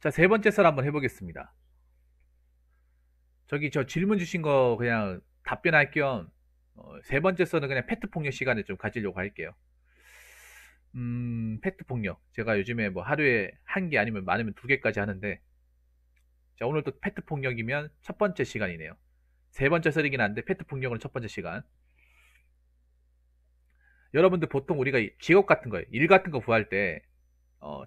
자, 세 번째 썰 한번 해보겠습니다. 저기 저 질문 주신 거 그냥 답변할 겸, 세 번째 썰은 그냥 페트 폭력 시간을 좀 가지려고 할게요. 페트 폭력. 제가 요즘에 뭐 하루에 한 개 아니면 많으면 두 개까지 하는데, 자, 오늘 또 페트 폭력이면 첫 번째 시간이네요. 세 번째 썰이긴 한데, 페트 폭력은 첫 번째 시간. 여러분들 보통 우리가 직업 같은 거예요. 일 같은 거 구할 때,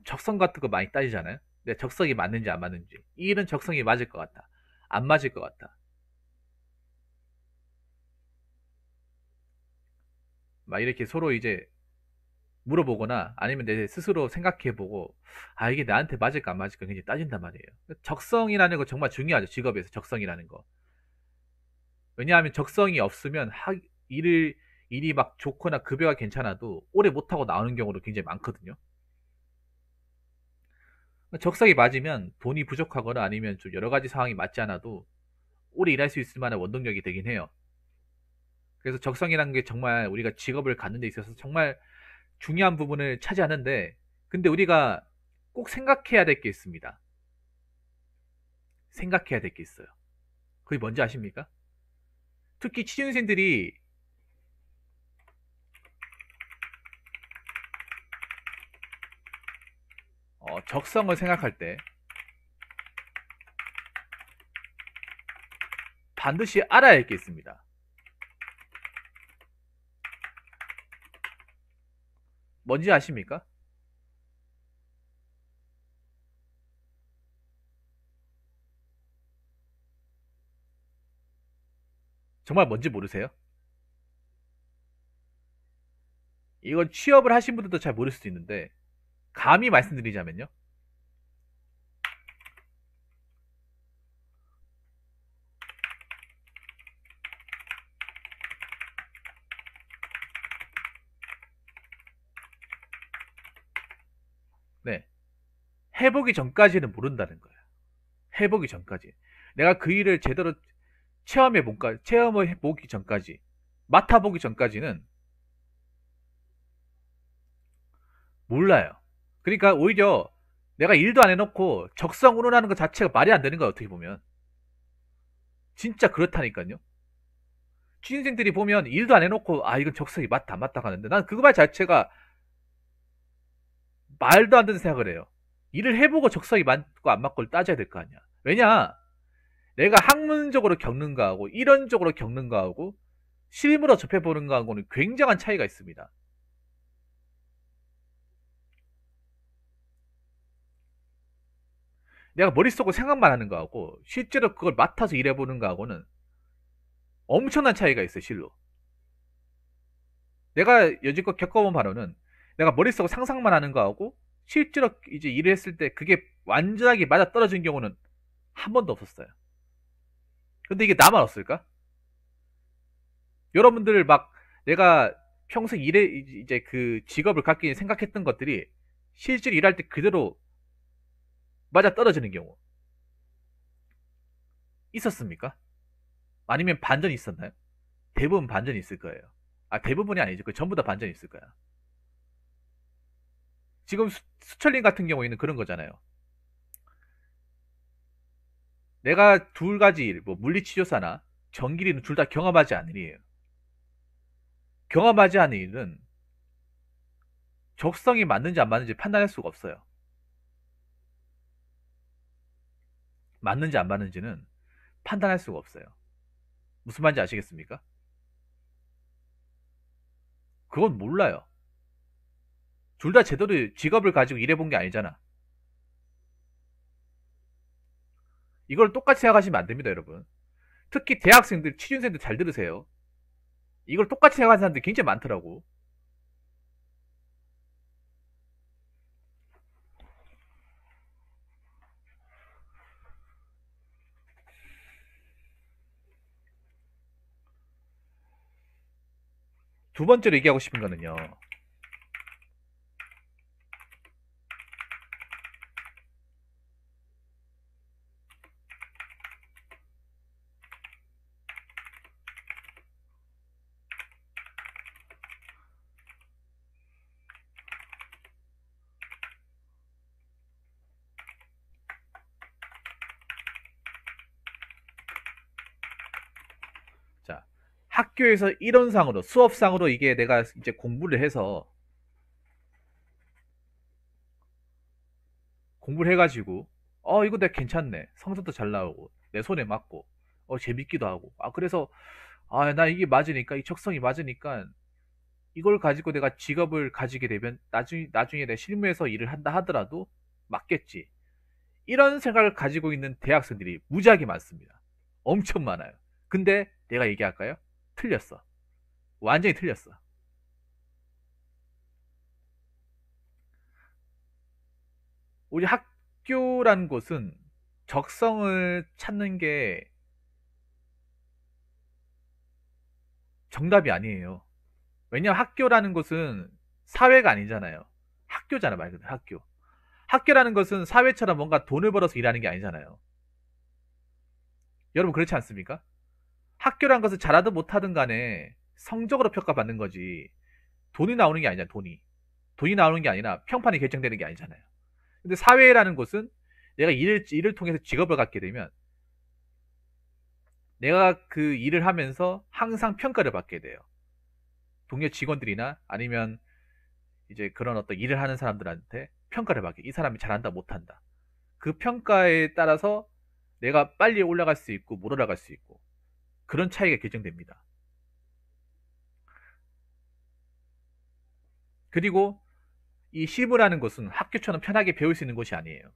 적성 같은 거 많이 따지잖아요. 근데 적성이 맞는지 안 맞는지. 이 일은 적성이 맞을 것 같다. 안 맞을 것 같다. 막 이렇게 서로 이제 물어보거나 아니면 내 스스로 생각해보고 아 이게 나한테 맞을까 안 맞을까 굉장히 따진단 말이에요. 적성이라는 거 정말 중요하죠. 직업에서 적성이라는 거. 왜냐하면 적성이 없으면 일을 일이 막 좋거나 급여가 괜찮아도 오래 못하고 나오는 경우도 굉장히 많거든요. 적성이 맞으면 돈이 부족하거나 아니면 좀 여러 가지 상황이 맞지 않아도 오래 일할 수 있을 만한 원동력이 되긴 해요. 그래서 적성이라는 게 정말 우리가 직업을 갖는 데 있어서 정말 중요한 부분을 차지하는데 근데 우리가 꼭 생각해야 될 게 있습니다. 생각해야 될 게 있어요. 그게 뭔지 아십니까? 특히 취준생들이 적성을 생각할 때 반드시 알아야 할 게 있습니다. 뭔지 아십니까? 정말 뭔지 모르세요? 이건 취업을 하신 분들도 잘 모를 수도 있는데 감히 말씀드리자면요. 네. 해보기 전까지는 모른다는 거예요. 해보기 전까지. 내가 그 일을 제대로 체험해 보기 전까지, 맡아보기 전까지는 몰라요. 그러니까 오히려 내가 일도 안 해놓고 적성 운운하는 것 자체가 말이 안 되는 거야, 어떻게 보면. 진짜 그렇다니까요. 취준생들이 보면 일도 안 해놓고, 아, 이건 적성이 맞다, 안 맞다 하는데, 난 그거 말 자체가 말도 안 되는 생각을 해요. 일을 해보고 적성이 맞고 안 맞고를 따져야 될 거 아니야. 왜냐? 내가 학문적으로 겪는 거하고, 이론적으로 겪는 거하고, 실무로 접해보는 거하고는 굉장한 차이가 있습니다. 내가 머릿속으로 생각만 하는 거하고, 실제로 그걸 맡아서 일해보는 거하고는 엄청난 차이가 있어요, 실로. 내가 여지껏 겪어본 바로는 내가 머릿속으로 상상만 하는 거하고 실제로 이제 일을 했을 때 그게 완전하게 맞아 떨어진 경우는 한 번도 없었어요. 근데 이게 나만 없을까? 여러분들 막 내가 평생 일에 이제 그 직업을 갖기 생각했던 것들이 실제로 일할 때 그대로 맞아 떨어지는 경우 있었습니까? 아니면 반전이 있었나요? 대부분 반전이 있을 거예요. 아, 대부분이 아니죠. 그 전부 다 반전이 있을 거야. 지금 수철님 같은 경우에는 그런 거잖아요. 내가 두 가지 일, 뭐 물리치료사나 전기리는 둘 다 경험하지 않은 일이에요. 경험하지 않은 일은 적성이 맞는지 안 맞는지 판단할 수가 없어요. 맞는지 안 맞는지는 판단할 수가 없어요. 무슨 말인지 아시겠습니까? 그건 몰라요. 둘 다 제대로 직업을 가지고 일해본 게 아니잖아. 이걸 똑같이 생각하시면 안 됩니다, 여러분. 특히 대학생들, 취준생들 잘 들으세요. 이걸 똑같이 생각하는 사람들이 굉장히 많더라고. 두 번째로 얘기하고 싶은 거는요. 학교에서 이론상으로, 수업상으로 이게 내가 이제 공부를 해서, 공부를 해가지고, 이거 내가 괜찮네. 성적도 잘 나오고, 내 손에 맞고, 재밌기도 하고. 그래서, 나 이게 맞으니까, 이 적성이 맞으니까, 이걸 가지고 내가 직업을 가지게 되면, 나중에 내 실무에서 일을 한다 하더라도, 맞겠지. 이런 생각을 가지고 있는 대학생들이 무지하게 많습니다. 엄청 많아요. 근데 내가 얘기할까요? 틀렸어. 완전히 틀렸어. 우리 학교란 곳은 적성을 찾는 게 정답이 아니에요. 왜냐하면 학교라는 곳은 사회가 아니잖아요. 학교잖아, 말 그대로 학교. 학교라는 것은 사회처럼 뭔가 돈을 벌어서 일하는 게 아니잖아요. 여러분 그렇지 않습니까? 학교란 것은 잘하든 못하든 간에 성적으로 평가받는 거지 돈이 나오는 게 아니잖아, 돈이. 돈이 나오는 게 아니라 평판이 결정되는 게 아니잖아요. 근데 사회라는 곳은 내가 일을 통해서 직업을 갖게 되면 내가 그 일을 하면서 항상 평가를 받게 돼요. 동료 직원들이나 아니면 이제 그런 어떤 일을 하는 사람들한테 평가를 받게. 이 사람이 잘한다, 못한다. 그 평가에 따라서 내가 빨리 올라갈 수 있고 못 올라갈 수 있고 그런 차이가 결정됩니다. 그리고 이 실무라는 곳은 학교처럼 편하게 배울 수 있는 곳이 아니에요.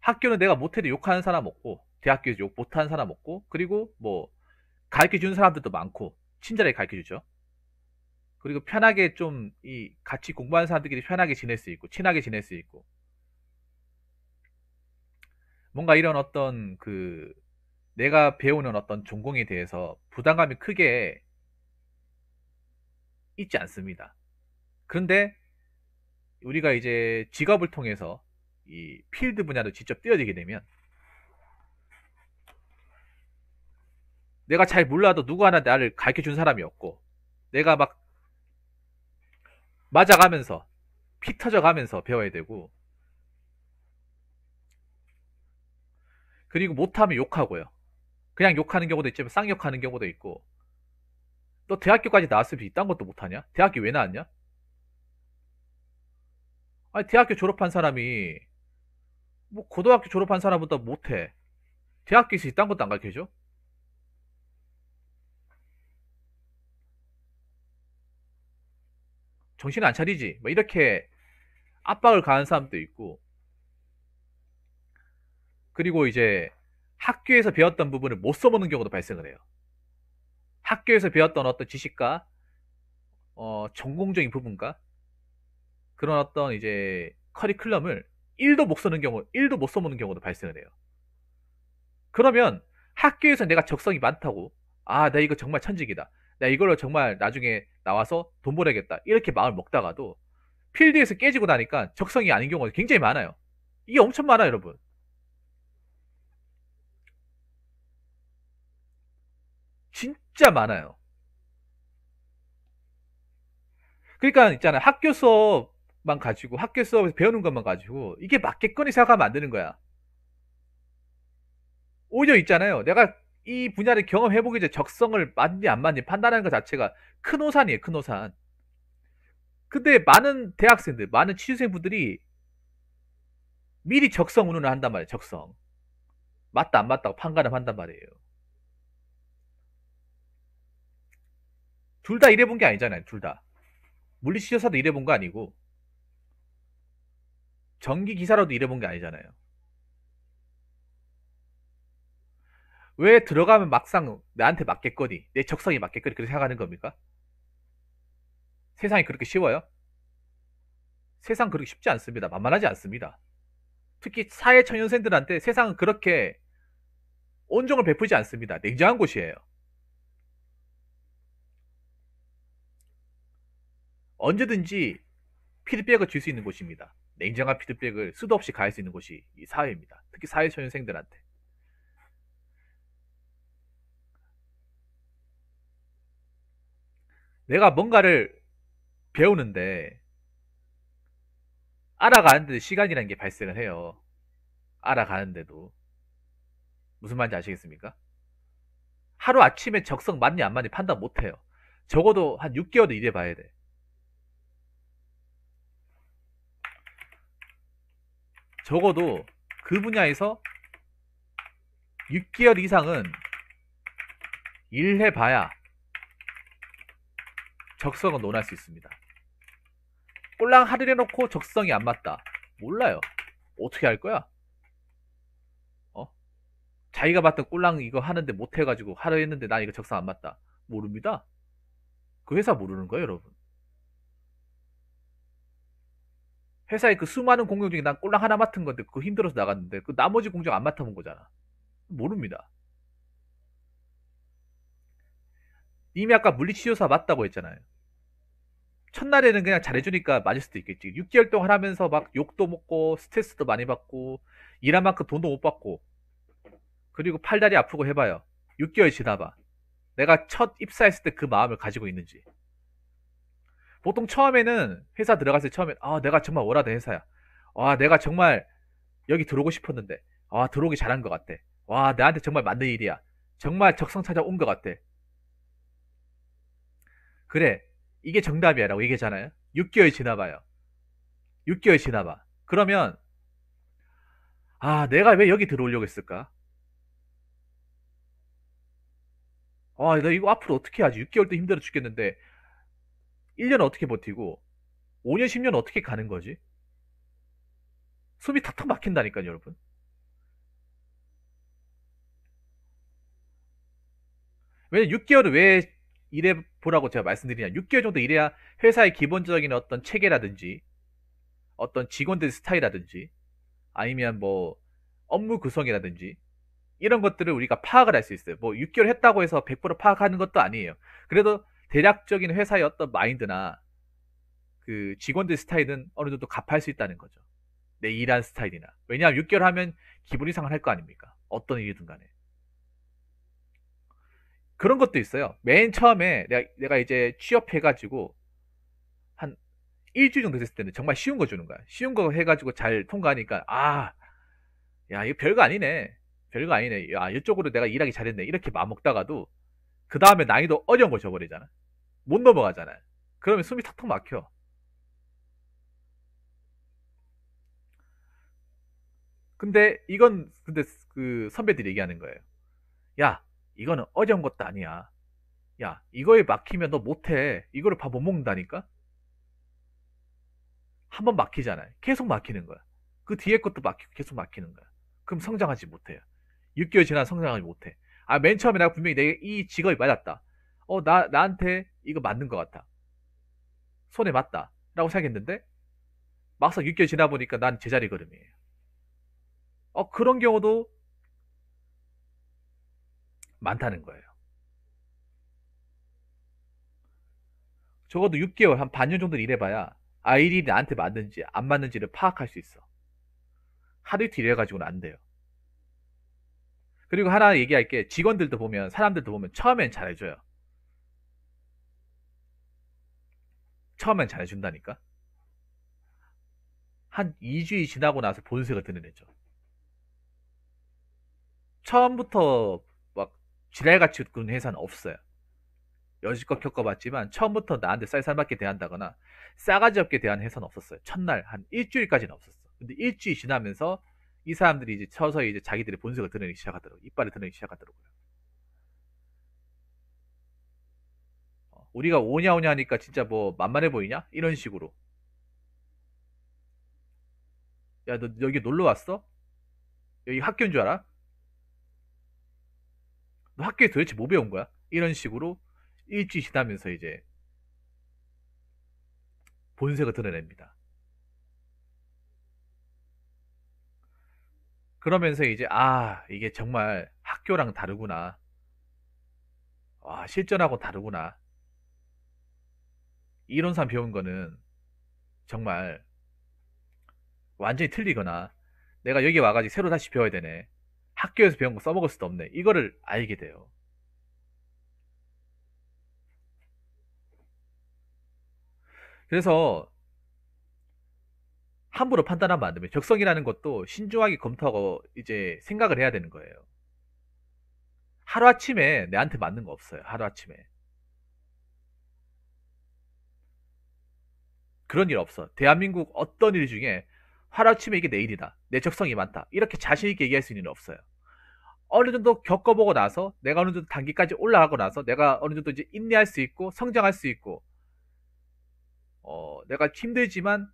학교는 내가 못해도 욕하는 사람 없고 대학교에서 욕 못하는 사람 없고 그리고 뭐 가르쳐 주는 사람들도 많고 친절하게 가르쳐 주죠. 그리고 편하게 좀 이 같이 공부하는 사람들끼리 편하게 지낼 수 있고 친하게 지낼 수 있고 뭔가 이런 어떤 그 내가 배우는 어떤 전공에 대해서 부담감이 크게 있지 않습니다. 그런데 우리가 이제 직업을 통해서 이 필드 분야로 직접 뛰어들게 되면 내가 잘 몰라도 누구 하나 나를 가르쳐 준 사람이 없고 내가 막 맞아가면서 피 터져가면서 배워야 되고 그리고 못하면 욕하고요. 그냥 욕하는 경우도 있지만 쌍욕하는 경우도 있고 너 대학교까지 나왔으면 이딴 것도 못하냐? 대학교 왜 나왔냐? 아니 대학교 졸업한 사람이 뭐 고등학교 졸업한 사람보다 못해. 대학교에서 이딴 것도 안 가르쳐줘? 정신 안 차리지? 뭐 이렇게 압박을 가하는 사람도 있고 그리고 이제 학교에서 배웠던 부분을 못 써보는 경우도 발생을 해요. 학교에서 배웠던 어떤 지식과 전공적인 부분과 그런 어떤 이제 커리큘럼을 1도 못 쓰는 경우, 1도 못 써보는 경우도 발생을 해요. 그러면 학교에서 내가 적성이 많다고, 나 이거 정말 천직이다. 나 이걸로 정말 나중에 나와서 돈 벌어야겠다. 이렇게 마음을 먹다가도 필드에서 깨지고 나니까 적성이 아닌 경우가 굉장히 많아요. 이게 엄청 많아요, 여러분. 진짜 많아요. 그러니까 있잖아. 학교 수업만 가지고, 학교 수업에서 배우는 것만 가지고, 이게 맞겠거니 생각하면 안 되는 거야. 오히려 있잖아요. 내가 이 분야를 경험해보기 전에 적성을 맞니 안 맞니 판단하는 것 자체가 큰 오산이에요, 큰 오산. 근데 많은 대학생들, 많은 취준생분들이 미리 적성 운운을 한단 말이에요, 적성. 맞다, 안 맞다고 판단을 한단 말이에요. 둘 다 일해본 게 아니잖아요, 둘 다. 물리치료사도 일해본 거 아니고, 전기기사로도 일해본 게 아니잖아요. 왜 들어가면 막상 나한테 맞겠거니, 내 적성이 맞겠거니, 그렇게 생각하는 겁니까? 세상이 그렇게 쉬워요? 세상 그렇게 쉽지 않습니다. 만만하지 않습니다. 특히 사회초년생들한테 세상은 그렇게 온종을 베푸지 않습니다. 냉정한 곳이에요. 언제든지 피드백을 줄 수 있는 곳입니다. 냉정한 피드백을 수도 없이 가할 수 있는 곳이 이 사회입니다. 특히 사회초년생들한테. 내가 뭔가를 배우는데 알아가는데 시간이라는 게 발생을 해요. 알아가는데도. 무슨 말인지 아시겠습니까? 하루 아침에 적성 맞니 안 맞니 판단 못 해요. 적어도 한 6개월은 일해봐야 돼. 적어도 그 분야에서 6개월 이상은 일해봐야 적성은 논할 수 있습니다. 꼴랑 하루 해놓고 적성이 안 맞다. 몰라요. 어떻게 할 거야? 어? 자기가 봤던 꼴랑 이거 하는데 못 해가지고 하루 했는데 나 이거 적성 안 맞다. 모릅니다. 그 회사 모르는 거예요, 여러분. 회사에 그 수많은 공정 중에 난 꼴랑 하나 맡은 건데 그거 힘들어서 나갔는데 그 나머지 공정 안 맡아본 거잖아. 모릅니다. 이미 아까 물리치료사 맞다고 했잖아요. 첫날에는 그냥 잘해주니까 맞을 수도 있겠지. 6개월 동안 하면서 막 욕도 먹고 스트레스도 많이 받고 일한 만큼 돈도 못 받고 그리고 팔다리 아프고 해봐요. 6개월 지나봐. 내가 첫 입사했을 때 그 마음을 가지고 있는지. 보통 처음에는 회사 들어갔을 때 처음에 내가 정말 원하던 회사야. 내가 정말 여기 들어오고 싶었는데 들어오기 잘한 것 같아. 나한테 정말 맞는 일이야. 정말 적성 찾아온 것 같아. 그래, 이게 정답이야 라고 얘기하잖아요. 6개월 지나봐요. 6개월 지나봐. 그러면 내가 왜 여기 들어오려고 했을까? 나 이거 앞으로 어떻게 하지? 6개월도 힘들어 죽겠는데 1년 어떻게 버티고 5년 10년 어떻게 가는 거지? 숨이 탁탁 막힌다니까요, 여러분. 왜냐면 6개월을 왜 일해 보라고 제가 말씀드리냐. 6개월 정도 일해야 회사의 기본적인 어떤 체계라든지 어떤 직원들 스타일이라든지 아니면 뭐 업무 구성이라든지 이런 것들을 우리가 파악을 할 수 있어요. 뭐 6개월 했다고 해서 100% 파악하는 것도 아니에요. 그래도 대략적인 회사의 어떤 마인드나 그 직원들 스타일은 어느 정도 갑할 수 있다는 거죠. 내 일한 스타일이나. 왜냐하면 6개월 하면 기분 이상을 할 거 아닙니까? 어떤 일이든 간에. 그런 것도 있어요. 맨 처음에 내가 이제 취업해가지고 한 일주일 정도 됐을 때는 정말 쉬운 거 주는 거야. 쉬운 거 해가지고 잘 통과하니까 야 이거 별거 아니네. 별거 아니네. 야 이쪽으로 내가 일하기 잘했네. 이렇게 마음 먹다가도 그 다음에 난이도 어려운 걸 줘버리잖아. 못 넘어가잖아. 그러면 숨이 턱턱 막혀. 근데 그 선배들이 얘기하는 거예요. 야 이거는 어려운 것도 아니야. 야 이거에 막히면 너 못해. 이거를 밥 못 먹는다니까. 한 번 막히잖아요. 계속 막히는 거야. 그 뒤에 것도 막히고 계속 막히는 거야. 그럼 성장하지 못해요. 6개월 지나 성장하지 못해. 맨 처음에 내가 분명히 내 이 직업이 맞았다. 나한테 이거 맞는 것 같아. 손에 맞다. 라고 생각했는데, 막상 6개월 지나 보니까 난 제자리 걸음이에요. 그런 경우도 많다는 거예요. 적어도 6개월, 한 반년 정도 일해봐야 일이 나한테 맞는지 안 맞는지를 파악할 수 있어. 하루 이틀 일해가지고는 안 돼요. 그리고 하나 얘기할게. 직원들도 보면, 사람들도 보면 처음엔 잘해줘요. 처음엔 잘해준다니까. 한 2주일 지나고 나서 본색을 드러내죠. 처음부터 막 지랄같이 웃는 회사는 없어요. 여지껏 겪어봤지만 처음부터 나한테 쌀쌀맞게 대한다거나 싸가지 없게 대한 회사는 없었어요. 첫날 한 일주일까지는 없었어. 근데 일주일 지나면서 이 사람들이 이제 서서히 이제 자기들의 본색을 드러내기 시작하더라고요. 이빨을 드러내기 시작하더라고요. 우리가 오냐 오냐 하니까 진짜 뭐 만만해 보이냐? 이런 식으로. 야, 너 여기 놀러 왔어? 여기 학교인 줄 알아? 너 학교에 도대체 뭐 배운 거야? 이런 식으로 일주일 지나면서 이제 본색을 드러냅니다. 그러면서 이제 이게 정말 학교랑 다르구나. 실전하고 다르구나. 이론상 배운 거는 정말 완전히 틀리거나 내가 여기 와가지고 새로 다시 배워야 되네. 학교에서 배운 거 써먹을 수도 없네. 이거를 알게 돼요. 그래서 함부로 판단하면 안 됩니다. 적성이라는 것도 신중하게 검토하고 이제 생각을 해야 되는 거예요. 하루아침에 내한테 맞는 거 없어요. 하루아침에. 그런 일 없어. 대한민국 어떤 일 중에 하루아침에 이게 내 일이다. 내 적성이 많다. 이렇게 자신있게 얘기할 수 있는 일은 없어요. 어느 정도 겪어보고 나서 내가 어느 정도 단계까지 올라가고 나서 내가 어느 정도 이제 인내할 수 있고 성장할 수 있고 내가 힘들지만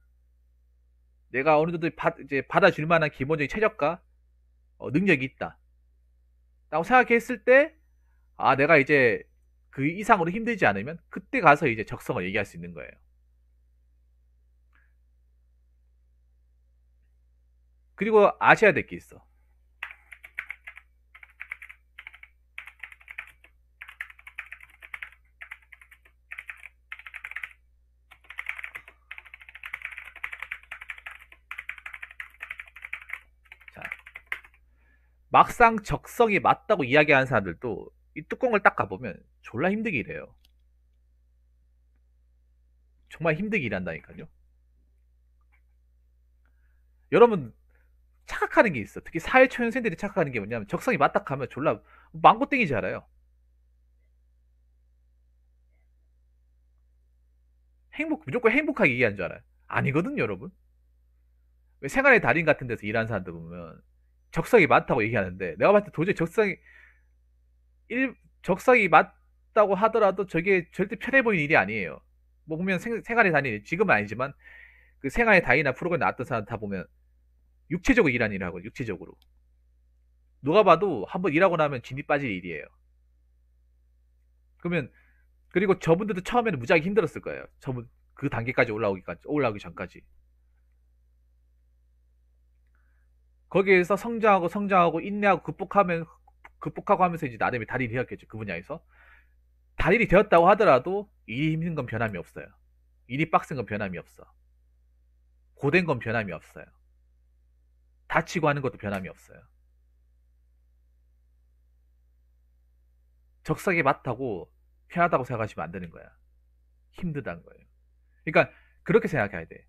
내가 어느 정도 이제 받아줄 만한 기본적인 최저가 능력이 있다. 라고 생각했을 때 내가 이제 그 이상으로 힘들지 않으면 그때 가서 이제 적성을 얘기할 수 있는 거예요. 그리고 아셔야 될 게 있어. 자, 막상 적성이 맞다고 이야기하는 사람들도 이 뚜껑을 딱 가보면 졸라 힘들게 일해요. 정말 힘들게 일한다니까요. 여러분 착각하는 게 있어. 특히 사회초년생들이 착각하는 게 뭐냐면 적성이 맞다 하면 졸라 망고땡이지 알아요. 무조건 행복하게 얘기하는 줄 알아요. 아니거든요, 여러분. 왜 생활의 달인 같은 데서 일하는 사람들 보면 적성이 많다고 얘기하는데 내가 봤을 때 도저히 일, 적성이 맞다고 하더라도 저게 절대 편해 보이는 일이 아니에요. 뭐 보면 생활의 달인, 지금은 아니지만 그 생활의 달인이나 프로그램 나왔던 사람 다 보면 육체적으로 일하는 일을 하고 육체적으로. 누가 봐도 한번 일하고 나면 진이 빠질 일이에요. 그러면 그리고 저분들도 처음에는 무지하게 힘들었을 거예요. 저분 그 단계까지 올라오기 전까지. 거기에서 성장하고 인내하고 극복하고 하면서 이제 나름의 달인이 되었겠죠. 그 분야에서. 달인이 되었다고 하더라도 일이 힘든 건 변함이 없어요. 일이 빡센 건 변함이 없어. 고된 건 변함이 없어요. 다치고 하는 것도 변함이 없어요. 적성에 맞다고 편하다고 생각하시면 안 되는 거야. 힘들다는 거예요. 그러니까 그렇게 생각해야 돼.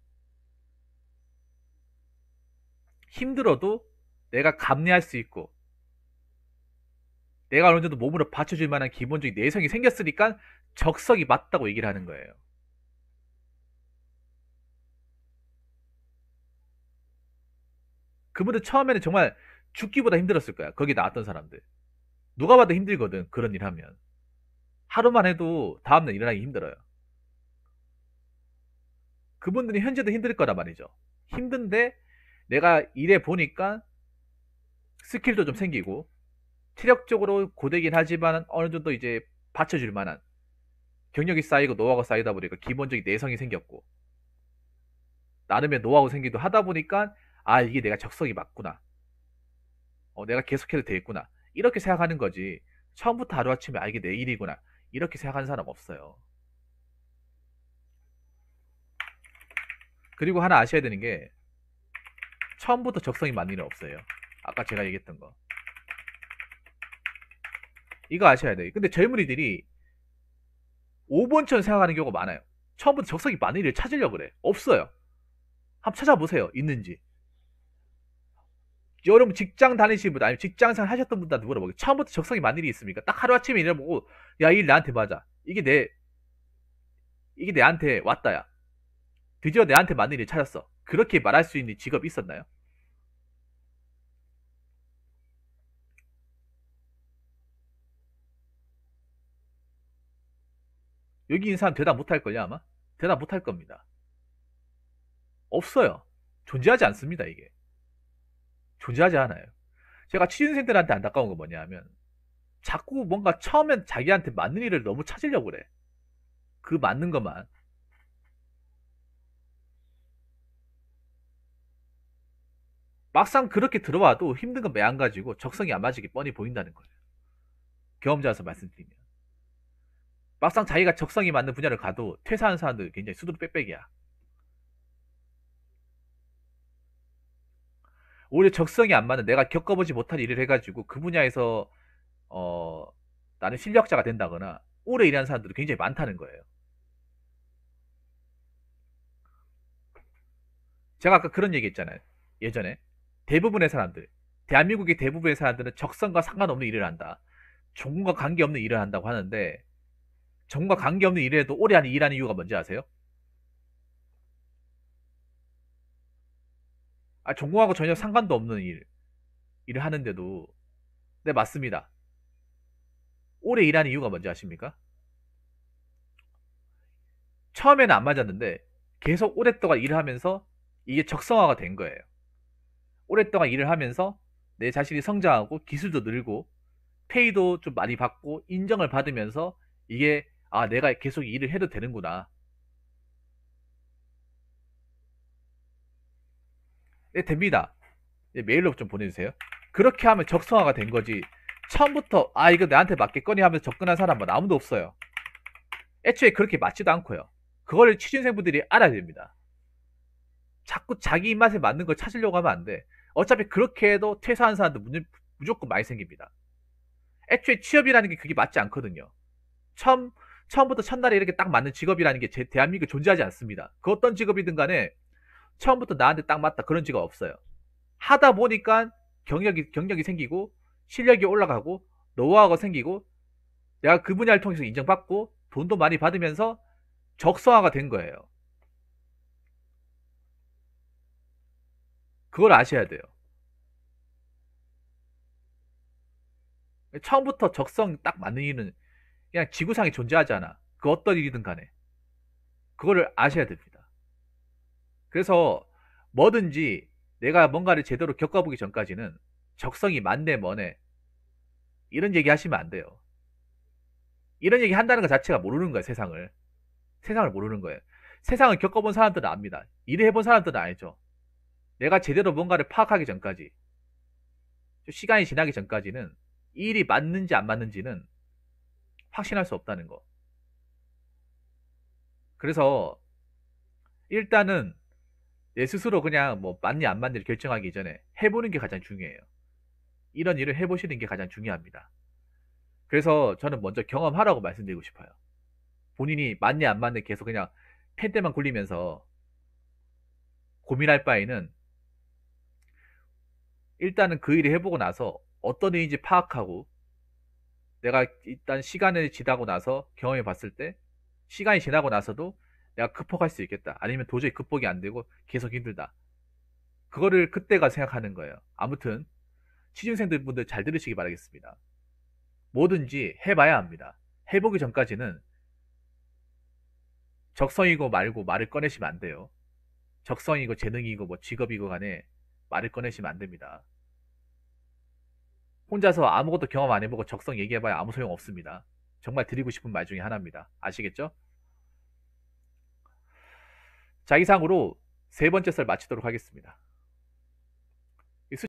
힘들어도 내가 감내할 수 있고 내가 어느 정도 몸으로 받쳐줄 만한 기본적인 내성이 생겼으니까 적성이 맞다고 얘기를 하는 거예요. 그분들 처음에는 정말 죽기보다 힘들었을 거야. 거기 나왔던 사람들. 누가 봐도 힘들거든. 그런 일 하면. 하루만 해도 다음날 일어나기 힘들어요. 그분들이 현재도 힘들 거란 말이죠. 힘든데 내가 일해 보니까 스킬도 좀 생기고 체력적으로 고되긴 하지만 어느 정도 이제 받쳐줄 만한 경력이 쌓이고 노하우가 쌓이다 보니까 기본적인 내성이 생겼고 나름의 노하우 생기도 하다 보니까 이게 내가 적성이 맞구나. 내가 계속해도 되겠구나. 이렇게 생각하는 거지. 처음부터 하루아침에 이게 내 일이구나. 이렇게 생각하는 사람 없어요. 그리고 하나 아셔야 되는 게 처음부터 적성이 맞는 일은 없어요. 아까 제가 얘기했던 거. 이거 아셔야 돼요. 근데 젊은이들이 5번처럼 생각하는 경우가 많아요. 처음부터 적성이 많은 일을 찾으려고 그래. 없어요. 한번 찾아보세요. 있는지. 여러분 직장 다니시는 분 아니면 직장생활 하셨던 분들한테 물어보게. 처음부터 적성이 많은 일이 있습니까? 딱 하루아침에 일해보고 야, 이 일 나한테 맞아. 이게 내한테 왔다야. 드디어 내한테 맞는 일을 찾았어. 그렇게 말할 수 있는 직업이 있었나요? 여기 있는 사람 대답 못할 걸요, 아마? 대답 못할 겁니다. 없어요. 존재하지 않습니다, 이게. 존재하지 않아요. 제가 취준생들한테 안타까운 건 뭐냐 하면 자꾸 뭔가 처음엔 자기한테 맞는 일을 너무 찾으려고 그래. 그 맞는 것만. 막상 그렇게 들어와도 힘든 건 매한가지고 적성이 안 맞으기 뻔히 보인다는 거예요. 경험자로서 말씀드리면. 막상 자기가 적성이 맞는 분야를 가도 퇴사하는 사람들 굉장히 수두룩 빽빽이야. 오히려 적성이 안 맞는 내가 겪어보지 못한 일을 해가지고 그 분야에서 어, 나는 실력자가 된다거나 오래 일하는 사람들이 굉장히 많다는 거예요. 제가 아까 그런 얘기 했잖아요. 예전에 대부분의 사람들, 대한민국의 대부분의 사람들은 적성과 상관없는 일을 한다. 전공과 관계없는 일을 한다고 하는데 전공과 관계없는 일을 해도 오래 일하는 이유가 뭔지 아세요? 전공하고 전혀 상관도 없는 일을 하는데도 네, 맞습니다. 오래 일하는 이유가 뭔지 아십니까? 처음에는 안 맞았는데 계속 오랫동안 일을 하면서 이게 적성화가 된 거예요. 오랫동안 일을 하면서 내 자신이 성장하고 기술도 늘고 페이도 좀 많이 받고 인정을 받으면서 이게 내가 계속 일을 해도 되는구나. 네, 됩니다. 네, 메일로 좀 보내주세요. 그렇게 하면 적성화가 된 거지. 처음부터 이거 나한테 맞겠거니 하면서 접근한 사람은 아무도 없어요. 애초에 그렇게 맞지도 않고요. 그걸 취준생분들이 알아야 됩니다. 자꾸 자기 입맛에 맞는 걸 찾으려고 하면 안 돼. 어차피 그렇게 해도 퇴사한 사람도 무조건 많이 생깁니다. 애초에 취업이라는 게 그게 맞지 않거든요. 처음부터 첫날에 이렇게 딱 맞는 직업이라는 게 대한민국에 존재하지 않습니다. 그 어떤 직업이든 간에 처음부터 나한테 딱 맞다 그런 직업 없어요. 하다 보니까 경력이 생기고 실력이 올라가고 노하우가 생기고 내가 그 분야를 통해서 인정받고 돈도 많이 받으면서 적성화가 된 거예요. 그걸 아셔야 돼요. 처음부터 적성 딱 맞는 일은 그냥 지구상에 존재하지 않아. 그 어떤 일이든 간에. 그거를 아셔야 됩니다. 그래서 뭐든지 내가 뭔가를 제대로 겪어보기 전까지는 적성이 맞네 뭐네 이런 얘기 하시면 안 돼요. 이런 얘기 한다는 것 자체가 모르는 거예요. 세상을 모르는 거예요. 세상을 겪어본 사람들은 압니다. 일을 해본 사람들은 알죠. 내가 제대로 뭔가를 파악하기 전까지 시간이 지나기 전까지는 이 일이 맞는지 안 맞는지는 확신할 수 없다는 거. 그래서 일단은 내 스스로 그냥 뭐 맞니 안 맞니를 결정하기 전에 해보는 게 가장 중요해요. 이런 일을 해보시는 게 가장 중요합니다. 그래서 저는 먼저 경험하라고 말씀드리고 싶어요. 본인이 맞니 안 맞니 계속 그냥 펜대만 굴리면서 고민할 바에는 일단은 그 일을 해보고 나서 어떤 일인지 파악하고 내가 일단 시간을 지나고 나서 경험해 봤을 때 시간이 지나고 나서도 내가 극복할 수 있겠다. 아니면 도저히 극복이 안 되고 계속 힘들다. 그거를 그때가 생각하는 거예요. 아무튼 취준생들 분들 잘 들으시기 바라겠습니다. 뭐든지 해봐야 합니다. 해보기 전까지는 적성이고 말고 말을 꺼내시면 안 돼요. 적성이고 재능이고 뭐 직업이고 간에 말을 꺼내시면 안 됩니다. 혼자서 아무것도 경험 안 해보고 적성 얘기해봐야 아무 소용 없습니다. 정말 드리고 싶은 말 중에 하나입니다. 아시겠죠? 자, 이상으로 세 번째 썰 마치도록 하겠습니다.